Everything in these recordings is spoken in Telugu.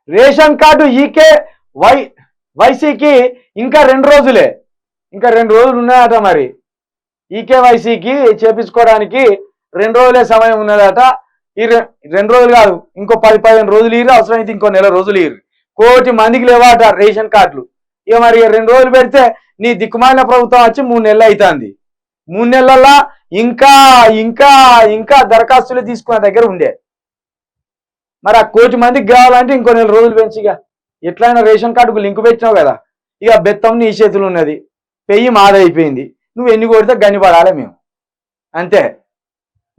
రేషన్ కార్డు ఈకే వై వైసీకి ఇంకా 2 రోజులే, ఇంకా 2 రోజులు ఉన్నాయట. మరి ఈకేవైసీకి చేపించుకోవడానికి 2 రోజులే సమయం ఉన్నదట. ఈ 2 రోజులు కాదు, ఇంకో 10-15 రోజులు ఇరు, అవసరమైతే ఇంకో నెల రోజులు ఇరు. 1 కోటి మందికి లేవాట రేషన్ కార్డులు. ఇక మరి 2 రోజులు పెడితే నీ దిక్కుమాలిన ప్రభుత్వం వచ్చి 3 నెలలు అవుతుంది. 3 నెలల్లో ఇంకా ఇంకా ఇంకా దరఖాస్తులు తీసుకున్న దగ్గర ఉండే. మరి ఆ 1 కోటి మందికి కావాలంటే ఇంకో నెల రోజులు పెంచిగా ఎట్లయినా రేషన్ కార్డుకు లింక్ పెట్టినావు కదా. ఇక బెత్తం నీ చేతులు ఉన్నది, పెయ్యి మాదైపోయింది. నువ్వు ఎన్ని కొడితే గన్ని పడాలి మేము, అంతే.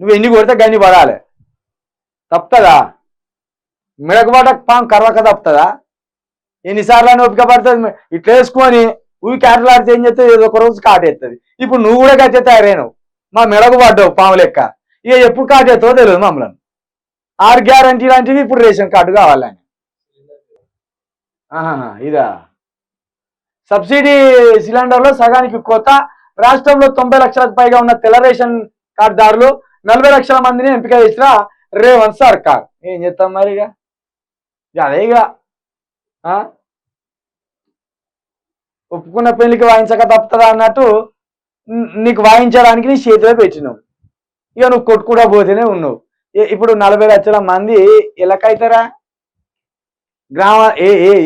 నువ్వు ఎన్ని కొడితే గన్ని పడాలి. తప్పుతుందా? మిడకబాట పాము కర్వక తప్పుతుందా? ఎన్నిసార్లు అని ఓపిక పడుతుంది. ఇట్లా వేసుకొని ఊవి క్యాటలాడితే ఏం చేస్తే ఏదో ఒక రోజు కాటేస్తుంది. ఇప్పుడు నువ్వు కూడా గట్టే తయారైనావు, మా మెడకు పడ్డావు పాము లెక్క. ఇక ఎప్పుడు కాటేస్తావో తెలియదు మమ్మల్ని. 6 గ్యారంటీ లాంటివి ఇప్పుడు రేషన్ కార్డు కావాలని. ఇదా సబ్సిడీ సిలిండర్లో సగానికి కోత. రాష్ట్రంలో 90 లక్షలకు పైగా ఉన్న తెల్ల రేషన్ కార్డుదారులు 40 లక్షల మందిని ఎంపిక చేసిన రేవంత్ సర్కార్. ఏం చేస్తాం మరి? ఇక అదే ఇక ఒప్పుకున్న పెళ్లికి వాయించక తప్పుతుందా అన్నట్టు నీకు వాయించడానికి నీ చేతిలో పెట్టినావు. ఇక నువ్వు కొట్టుకుండా పోతేనే ఉన్నావు. ఇప్పుడు 40 లక్షల మంది ఎలాకైతారా?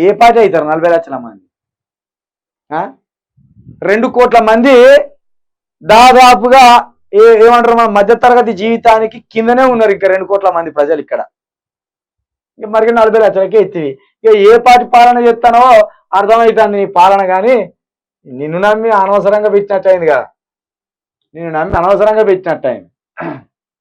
ఏ పార్టీ అవుతారు 40 లక్షల మంది? 2 కోట్ల మంది దాదాపుగా ఏమంటారు, మన మధ్యతరగతి జీవితానికి కిందనే ఉన్నారు. ఇంకా 2 కోట్ల మంది ప్రజలు ఇక్కడ. ఇక మరి 40 లక్షలకే ఎత్తివి. ఇక ఏ పార్టీ పాలన చేస్తానో అర్థమవుతుంది నీ పాలన. కానీ నిన్ను నమ్మి అనవసరంగా పెట్టినట్టు అయింది కదా, నిన్ను నమ్మి అనవసరంగా పెట్టినట్టు అయింది.